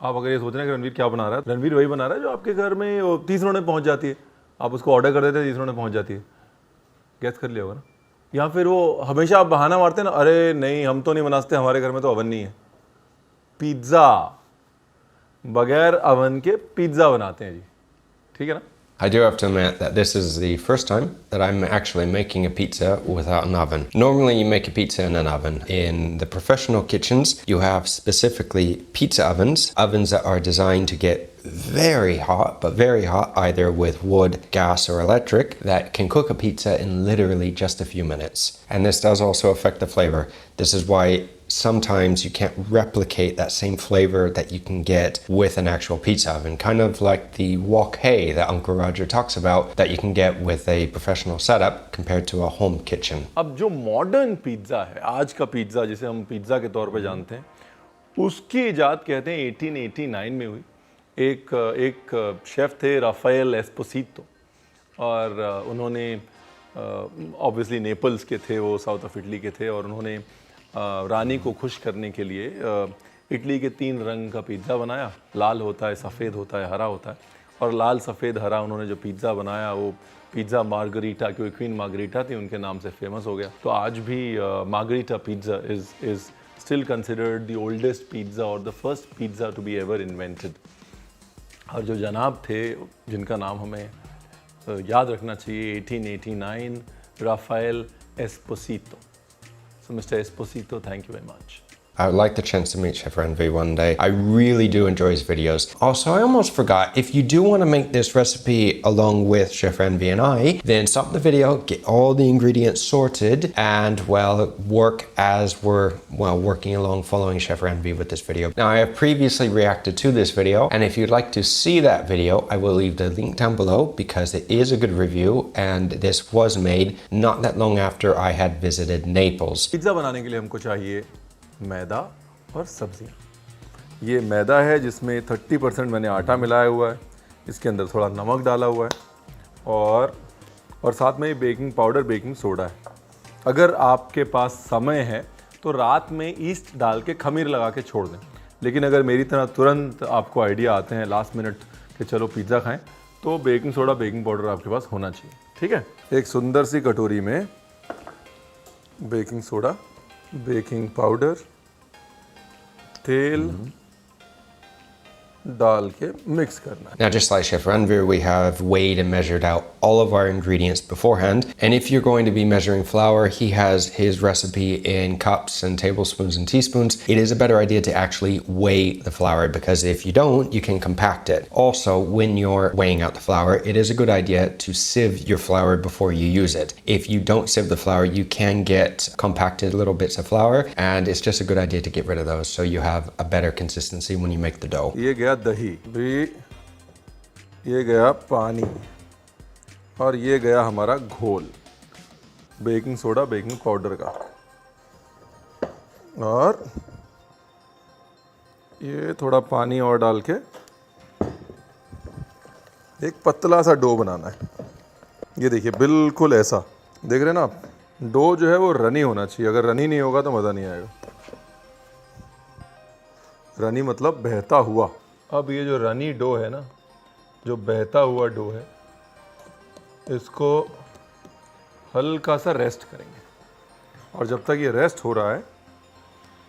आप अगर ये सोच रहे हैं कि रणवीर क्या बना रहा है, रणवीर वही बना रहा है जो आपके घर में 30 मिनट में पहुंच जाती है। आप उसको ऑर्डर कर देते हैं, 30 मिनट में पहुंच जाती है। गैस कर लिया होगा ना। या फिर वो हमेशा आप बहाना मारते हैं ना, अरे नहीं हम तो नहीं बना सकते, हमारे घर में तो ओवन नहीं है। पिज्ज़ा, बगैर ओवन के पिज्ज़ा बनाते हैं जी, ठीक है ना। I do have to admit that this is the first time that I'm actually making a pizza without an oven. Normally you make a pizza in an oven. In the professional kitchens, you have specifically pizza ovens, ovens that are designed to get very hot, but very hot, either with wood, gas, or electric, that can cook a pizza in literally just a few minutes. And this does also affect the flavor. This is why sometimes you can't replicate that same flavor that you can get with an actual pizza oven, kind of like the wok hay that Uncle Roger talks about that you can get with a professional setup compared to a home kitchen. अब जो modern pizza है, आज का pizza जिसे हम pizza के तौर पे जानते हैं, उसकी इजाद कहते हैं 1889 में हुई। एक शेफ़ थे राफेल एस्पोसितो, और उन्होंने ऑब्वियसली नेपल्स के थे, वो साउथ ऑफ इटली के थे, और उन्होंने रानी को खुश करने के लिए इटली के 3 रंग का पिज़्ज़ा बनाया। लाल होता है, सफ़ेद होता है, हरा होता है, और लाल सफ़ेद हरा उन्होंने जो पिज़्ज़ा बनाया वो पिज़्ज़ा मार्गरीटा, क्योंकि क्वीन मार्गरीटा थी उनके नाम से फेमस हो गया। तो आज भी margherita pizza is still considered the oldest pizza और the first pizza to be ever invented. और जो जनाब थे जिनका नाम हमें याद रखना चाहिए, 1889, Rafale एस्पोसितो। So Mr. Esposito, thank you very much. I would like the chance to meet Chef Ranveer one day. I really do enjoy his videos. Also, I almost forgot, if you do want to make this recipe along with Chef Ranveer and I, then stop the video, get all the ingredients sorted, and well, work as we're working along following Chef Ranveer with this video. Now, I have previously reacted to this video, and if you'd like to see that video, I will leave the link down below because it is a good review, and this was made not that long after I had visited Naples. Pizza बनाने के लिए हमको चाहिए मैदा और सब्जियाँ। ये मैदा है जिसमें 30% मैंने आटा मिलाया हुआ है, इसके अंदर थोड़ा नमक डाला हुआ है, और साथ में बेकिंग पाउडर, बेकिंग सोडा है। अगर आपके पास समय है तो रात में ईस्ट डाल के खमीर लगा के छोड़ दें, लेकिन अगर मेरी तरह तुरंत आपको आइडिया आते हैं लास्ट मिनट कि चलो पिज़्ज़ा खाएं, तो बेकिंग सोडा, बेकिंग पाउडर आपके पास होना चाहिए, ठीक है। एक सुंदर सी कटोरी में बेकिंग सोडा, बेकिंग पाउडर, तेल डाल के मिक्स करना है। Now, just like Chef Ranveer, we have weighed and measured out all of our ingredients beforehand. And if you're going to be measuring flour, he has his recipe in cups and tablespoons and teaspoons. It is a better idea to actually weigh the flour, because if you don't, you can compact it. Also, when you're weighing out the flour, it is a good idea to sieve your flour before you use it. If you don't sieve the flour, you can get compacted little bits of flour, and it's just a good idea to get rid of those so you have a better consistency when you make the dough. ये गया दही भी, ये गया पानी, और ये गया हमारा घोल बेकिंग सोडा, बेकिंग पाउडर का, और ये थोड़ा पानी और डाल के एक पतला सा डो बनाना है। ये देखिए बिल्कुल ऐसा, देख रहे हैं ना आप, डो जो है वो रनी होना चाहिए। अगर रनी नहीं होगा तो मज़ा नहीं आएगा। रनी मतलब बहता हुआ। अब ये जो रनी डो है ना, जो बहता हुआ डो है, इसको हल्का सा रेस्ट करेंगे, और जब तक ये रेस्ट हो रहा है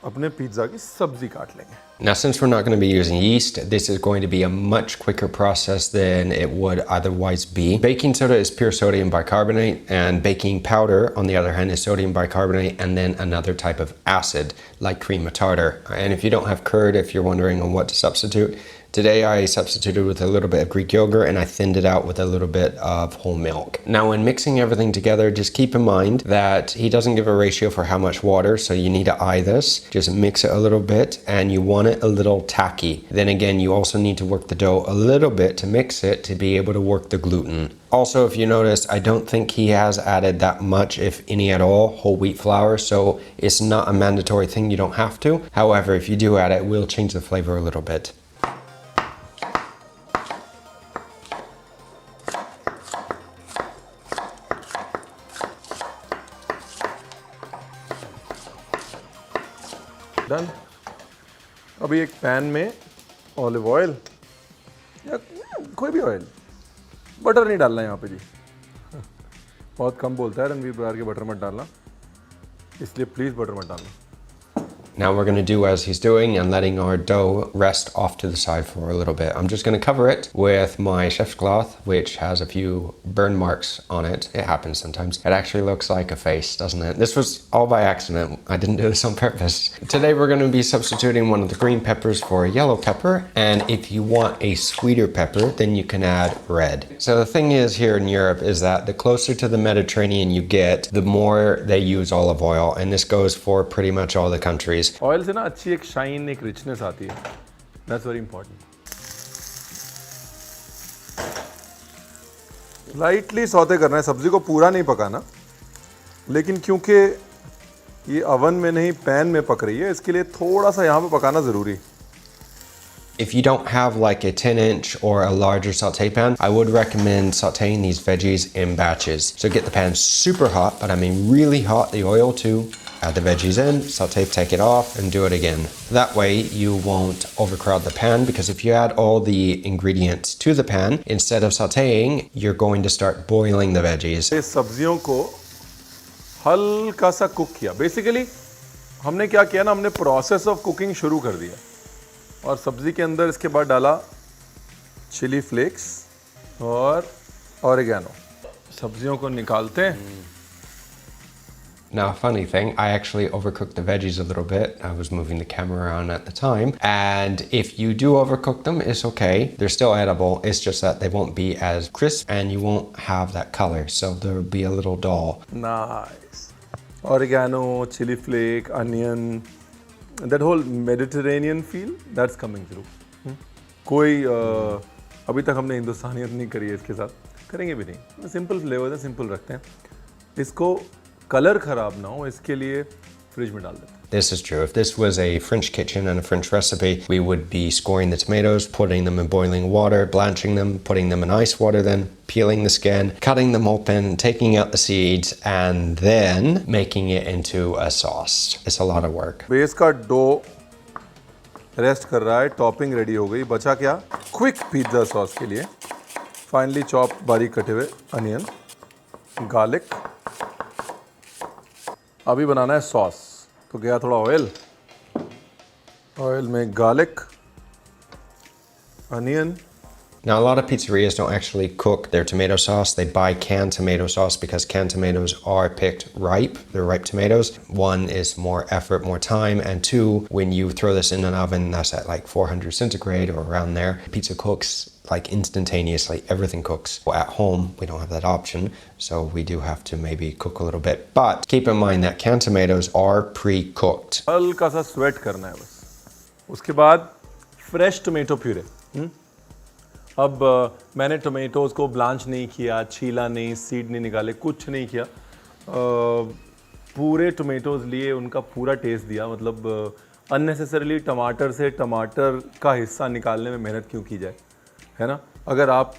अपने पिज़्ज़ा की सब्ज़ी काट लेंगे। Now, since we're not going to be using yeast, this is going to be a much quicker process than it would otherwise be. Baking soda is pure sodium bicarbonate, and baking powder, on the other hand, is sodium bicarbonate and then another type of acid like cream of tartar. And if you don't have curd, if you're wondering on what to substitute, today I substituted with a little bit of Greek yogurt, and I thinned it out with a little bit of whole milk. Now, when mixing everything together, just keep in mind that he doesn't give a ratio for how much water, so you need to eye this. Just mix it a little bit, and you want it a little tacky. Then again, you also need to work the dough a little bit to mix it to be able to work the gluten. Also, if you noticed, I don't think he has added that much, if any at all, whole wheat flour, so it's not a mandatory thing, you don't have to. However, if you do add it, it will change the flavor a little bit. Done. अभी एक pan में olive oil या कोई भी oil, butter नहीं डालना है यहाँ पे जी। बहुत कम बोलता है रणवीर बरार के बटर मत डालना, इसलिए प्लीज़ बटर मत डालना। Now we're going to do as he's doing and letting our dough rest off to the side for a little bit. I'm just going to cover it with my chef's cloth, which has a few burn marks on it. It happens sometimes. It actually looks like a face, doesn't it? This was all by accident. I didn't do this on purpose. Today we're going to be substituting one of the green peppers for a yellow pepper. And if you want a sweeter pepper, then you can add red. So the thing is here in Europe is that the closer to the Mediterranean you get, the more they use olive oil. And this goes for pretty much all the countries. Oil से ना अच्छी एक shine, एक richness आती है, that's very important. Lightly sauté करना है, सब्जी को पूरा नहीं पकाना, लेकिन क्योंकि ये अवन में नहीं पैन में पक रही है, इसके लिए थोड़ा सा यहाँ पे पकाना ज़रूरी। If you don't have like a 10-inch or a larger saute pan, I would recommend sauteing these veggies in batches. So get the pan super hot, but I mean really hot, the oil too. Add the veggies in, saute, take it off, and do it again. That way you won't overcrowd the pan, because if you add all the ingredients to the pan, instead of sauteing, you're going to start boiling the veggies. इस सब्जियों को हल्का सा cook किया। Basically हमने क्या किया ना, हमने प्रोसेस ऑफ कुकिंग शुरू कर दिया और सब्जी के अंदर इसके बाद डाला चिली फ्लेक्स और ऑरिगेनो। सब्जियों को निकालते हैं। Now, funny thing, I actually overcooked the veggies a little bit. I was moving the camera around at the time. And if you do overcook them, it's okay. They're still edible. It's just that they won't be as crisp and you won't have that color. So they'll be a little dull. Nice. Oregano, chili flake, onion, that whole Mediterranean feel, that's coming through. कोई अभी तक हमने हिंदुस्तानियत नहीं करी है इसके साथ, करेंगे भी नहीं। सिंपल फ्लेवर है, सिंपल रखते हैं। इसको कलर खराब ना हो इसके लिए फ्रिज में डाल देते हैं। This is true. If this was a French kitchen and a French recipe, we would be scoring the tomatoes, putting them in boiling water, blanching them, putting them in ice water, then peeling the skin, cutting them open, taking out the seeds, and then making it into a sauce. It's a lot of work. Base का dough rest कर रहा है, topping ready हो गई। बचा क्या? Quick pizza sauce के लिए फाइनली चॉप बारीक कटे हुए अनियन, गार्लिक। अभी बनाना है सॉस, तो गया थोड़ा ऑयल, ऑयल में garlic, onion. Now, a lot of pizzerias don't actually cook their tomato sauce. They buy canned tomato sauce because canned tomatoes are picked ripe. They're ripe tomatoes. One is more effort, more time. And two, when you throw this in an oven that's at like 400 centigrade or around there, pizza cooks like instantaneously. Everything cooks. Well, at home, we don't have that option. So we do have to maybe cook a little bit. But keep in mind that canned tomatoes are pre-cooked. हल्का सा sweat करना है बस। उसके बाद fresh tomato puree. अब मैंने tomatoes को ब्लांच नहीं किया, छीला नहीं, सीड नहीं निकाले, कुछ नहीं किया। पूरे टोमेटोज़ लिए, उनका पूरा टेस्ट दिया। मतलब अननेसेसरीली टमाटर से टमाटर का हिस्सा निकालने में मेहनत क्यों की जाए, है ना। अगर आप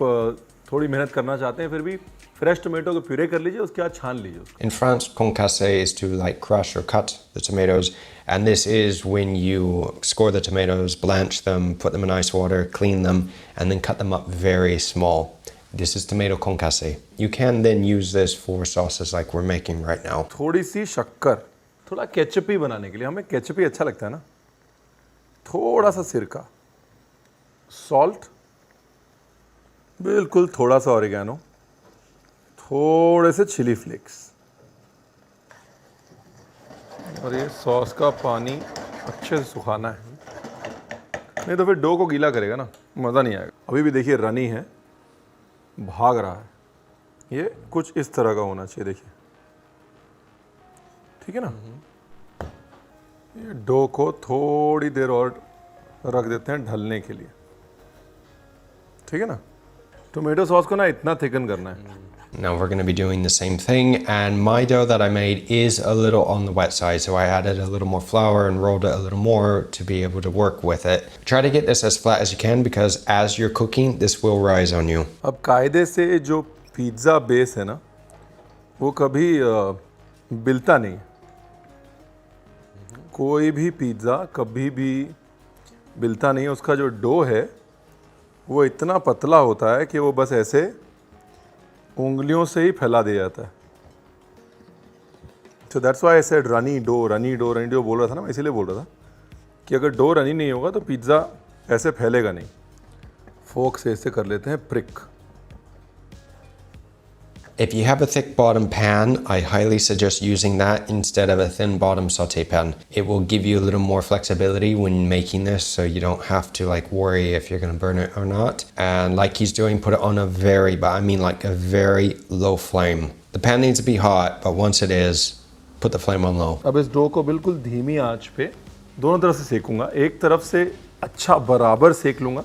थोड़ी मेहनत करना चाहते हैं फिर भी फ्रेश टोमेटो को प्यूरे कर लीजिए, उसके बाद छान लीजिए उसको। In France, concasse is to like crush or cut the tomatoes, and this is when you score the tomatoes, blanch them, put them in ice water, clean them, and then cut them up very small. This is tomato concasse. You can then use this for sauces like we're making right now. थोड़ी सी शक्कर, थोड़ा केचपी बनाने के लिए, हमें केचपी अच्छा लगता है ना। थोड़ा सा सिरका, सॉल्ट, बिल्कुल थोड़ा सा ऑरिगेनो, थोड़े से चिली फ्लेक्स, और ये सॉस का पानी अच्छे से सुखाना है, नहीं तो फिर डो को गीला करेगा ना, मज़ा नहीं आएगा। अभी भी देखिए रनी है, भाग रहा है। ये कुछ इस तरह का होना चाहिए, देखिए, ठीक है ना। ये डो को थोड़ी देर और रख देते हैं ढलने के लिए, ठीक है ना। टोमेटो सॉस को ना इतना थिकन करना है। Now we're going to be doing the same thing, and my dough that I made is a little on the wet side, so I added a little more flour and rolled it a little more to be able to work with it. Try to get this as flat as you can because as you're cooking, this will rise on you. अब कायदे से जो pizza base है ना, वो कभी बिलता नहीं। कोई भी पिज़्ज़ा कभी भी बिलता नहीं है, उसका जो डो है वो इतना पतला होता है कि वो बस ऐसे उंगलियों से ही फैला दिया जाता है। तो दैट्स व्हाई आई सेड रनी डो बोल रहा था ना, मैं इसीलिए बोल रहा था कि अगर डो रनी नहीं होगा तो पिज़्ज़ा ऐसे फैलेगा नहीं। फोक से ऐसे कर लेते हैं prick. If you have a thick bottom pan, I highly suggest using that instead of a thin bottom saute pan. It will give you a little more flexibility when making this, so you don't have to like worry if you're going to burn it or not. And like he's doing, put it on a very, but I mean like a very low flame. The pan needs to be hot, but once it is, put the flame on low. अब इस dough को बिल्कुल धीमी आंच पे दोनों तरफ से सेकूंगा। एक तरफ से अच्छा बराबर सेक लूँगा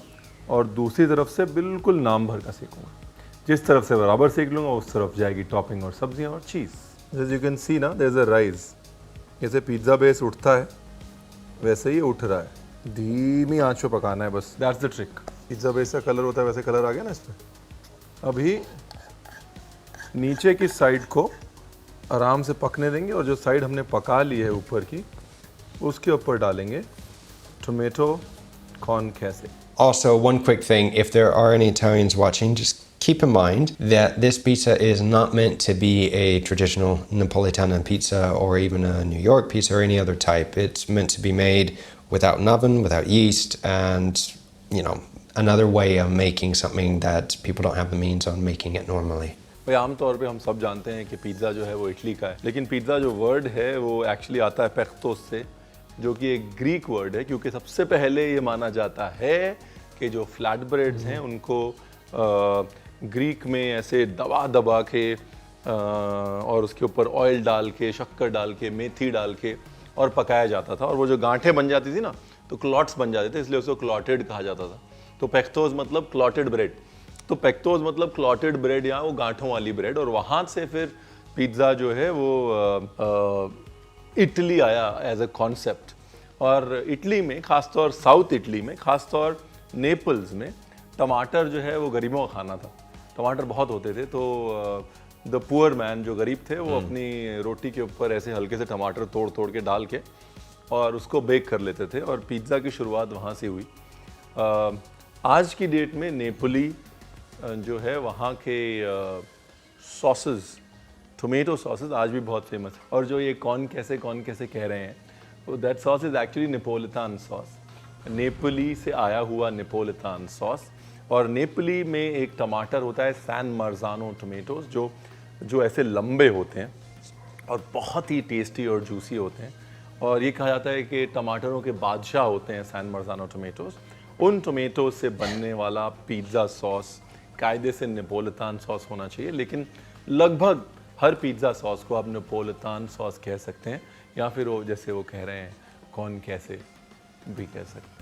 और दूसरी तरफ से बिल्कुल नाम भर का सेकूंगा। जिस तरफ से बराबर सेक लूँगा उस तरफ जाएगी टॉपिंग और सब्जियां और चीज़। एज यू कैन सी ना, देयर इज अ राइज। जैसे पिज़्ज़ा बेस उठता है वैसे ही उठ रहा है। धीमी आंच पे पकाना है बस, that's the trick. Pizza base का कलर होता है वैसे कलर आ गया ना इस पर। अभी नीचे की साइड को आराम से पकने देंगे और जो साइड हमने पका ली है ऊपर की उसके ऊपर डालेंगे टोमेटो कॉर्न कैसे। Also, one quick thing, if there are any Italians watching, just keep in mind that this pizza is not meant to be a traditional Napolitana pizza or even a New York pizza or any other type. It's meant to be made without an oven, without yeast, and, you know, another way of making something that people don't have the means on making it normally. भाई आमतौर पे हम सब जानते हैं कि pizza जो है वो इटली का है, लेकिन पिज़्ज़ा जो वर्ड है वो एक्चुअली आता है पेख्तोस से, जो कि एक ग्रीक वर्ड है, क्योंकि सबसे पहले ये माना जाता है कि जो फ्लैट ब्रेड्स हैं उनको ग्रीक में ऐसे दबा दबा के और उसके ऊपर ऑयल डाल के, शक्कर डाल के, मेथी डाल के और पकाया जाता था, और वो जो गांठें बन जाती थी ना तो क्लॉट्स बन जाते थे, इसलिए उसको क्लॉटेड कहा जाता था। तो पेख्तोस मतलब क्लॉटेड ब्रेड, तो पेख्तोस मतलब क्लॉटेड ब्रेड या वो गांठों वाली ब्रेड, और वहाँ से फिर पिज़्ज़ा जो है वो इटली आया एज अ कॉन्सेप्ट। और इटली में खासतौर, साउथ इटली में खासतौर नेपल्स में टमाटर जो है वो गरीबों का खाना था। टमाटर बहुत होते थे, तो द पुअर मैन जो गरीब थे वो अपनी रोटी के ऊपर ऐसे हल्के से टमाटर तोड़ तोड़ के डाल के और उसको बेक कर लेते थे, और पिज़्ज़ा की शुरुआत वहाँ से हुई। आज की डेट में नेपोली जो है वहाँ के सॉसेस, टोमेटो सॉसेस आज भी बहुत फेमस है। और जो ये कौन कैसे कह रहे हैं, तो that sauce is actually Neapolitan sauce, Napoli से आया हुआ नेपोलितान सॉस। और नेपोली में एक टमाटर होता है सैन मार्जानो टोमेटोज, जो ऐसे लंबे होते हैं और बहुत ही टेस्टी और जूसी होते हैं, और ये कहा जाता है कि टमाटरों के बादशाह होते हैं सैन मार्जानो टोमेटोज। उन टोमेटोज से बनने वाला पिज़्ज़ा सॉस कायदे से नेपोलितान सॉस होना चाहिए, लेकिन लगभग हर पिज़्ज़ा सॉस को आप नेपोलितान सॉस कह सकते हैं, या फिर वो जैसे वो कह रहे हैं कौन कैसे भी कह सकते हैं।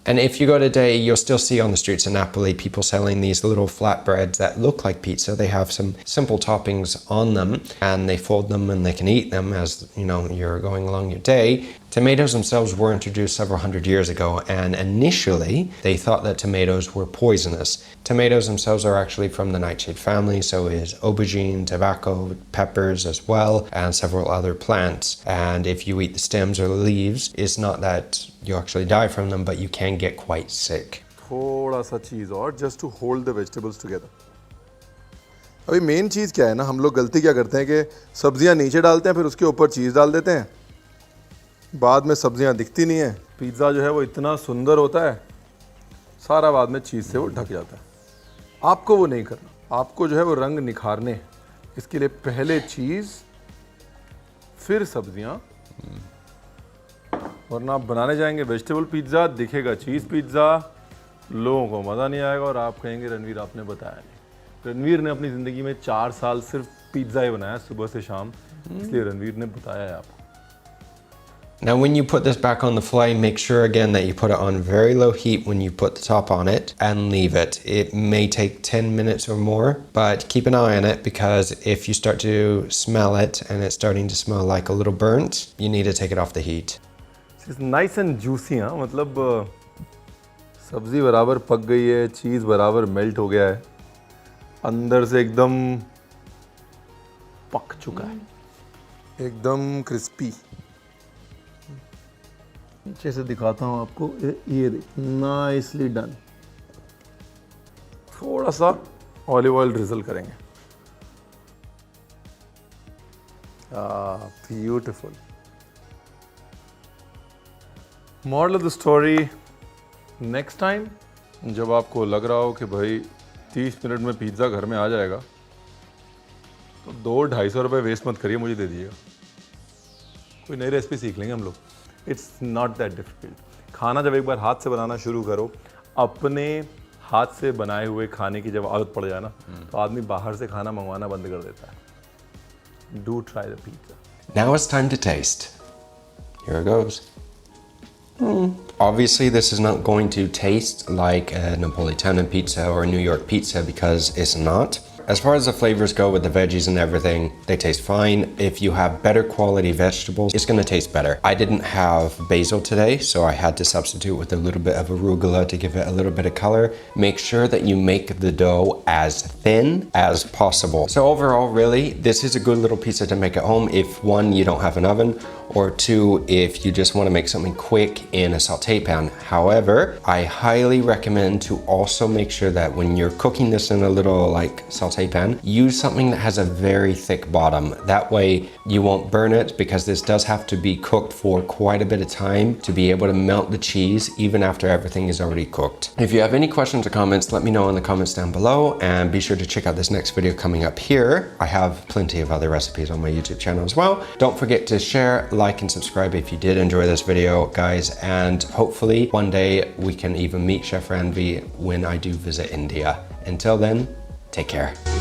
And if you go today, you'll still see on the streets of Napoli people selling these little flatbreads that look like pizza. They have some simple toppings on them, and they fold them and they can eat them as, you know, you're going along your day. Tomatoes themselves were introduced several hundred years ago, and initially they thought that tomatoes were poisonous. Tomatoes themselves are actually from the nightshade family, so is aubergine, tobacco, peppers as well, and several other plants. And if you eat the stems or the leaves, it's not that you actually die from them, but you can get quite sick. थोड़ा सा चीज़ और, just to hold the vegetables together. अभी main चीज़ क्या है ना, हम लोग गलती क्या करते हैं कि सब्जियां नीचे डालते हैं, फिर उसके ऊपर चीज़ डाल देते हैं, बाद में सब्जियां दिखती नहीं है। पिज़्ज़ा जो है वो इतना सुंदर होता है, सारा बाद में चीज़ से वो ढक जाता है। आपको वो नहीं करना, आपको जो है वो रंग निखारने हैं, इसके लिए पहले चीज़ फिर सब्जियां, वरना आप बनाने जाएंगे वेजिटेबल पिज़्ज़ा, दिखेगा चीज़ पिज़्ज़ा, लोगों को मज़ा नहीं आएगा और आप कहेंगे रणवीर आपने बताया नहीं। रणवीर ने अपनी ज़िंदगी में 4 साल सिर्फ पिज़्ज़ा ही बनाया सुबह से शाम, इसलिए रणवीर ने बताया है आपको। Now when you put this back on the flame, make sure again that you put it on very low heat when you put the top on it, and leave it. It may take 10 minutes or more, but keep an eye on it, because if you start to smell it and it's starting to smell like a little burnt, you need to take it off the heat. It's nice and juicy, हाँ, मतलब सब्ज़ी बराबर पक गई है, चीज़ बराबर melt हो गया है, अंदर से एकदम पक चुका है, एकदम क्रिस्पी। नीचे से दिखाता हूँ आपको, ये नाइसली डन। थोड़ा सा ऑलिव ऑयल ड्रिजल करेंगे। Beautiful. Moral of the story, next time जब आपको लग रहा हो कि भाई 30 मिनट में पिज़्ज़ा घर में आ जाएगा, तो 200-250 रुपये वेस्ट मत करिए, मुझे दे दीजिएगा। कोई नई रेसिपी सीख लेंगे हम लोग। It's not that difficult. खाना जब एक बार हाथ से बनाना शुरू करो, अपने हाथ से बनाए हुए खाने की जब आदत पड़ जाए ना, तो आदमी बाहर से खाना मंगवाना बंद कर देता है। Do try the pizza. Now it's time to taste. Here it goes. Obviously, this is not going to taste like a Napolitana pizza or a New York pizza because it's not. As far as the flavors go with the veggies and everything, they taste fine. If you have better quality vegetables, it's gonna taste better. I didn't have basil today, so I had to substitute with a little bit of arugula to give it a little bit of color. Make sure that you make the dough as thin as possible. So overall, really, this is a good little pizza to make at home if one, you don't have an oven, or two, if you just wanna make something quick in a saute pan. However, I highly recommend to also make sure that when you're cooking this in a little like saute pan, use something that has a very thick bottom. That way you won't burn it, because this does have to be cooked for quite a bit of time to be able to melt the cheese even after everything is already cooked. If you have any questions or comments, let me know in the comments down below, and be sure to check out this next video coming up here. I have plenty of other recipes on my YouTube channel as well. Don't forget to share, like, and subscribe if you did enjoy this video, guys, and hopefully one day we can even meet Chef Ranveer when I do visit India. Until then, take care.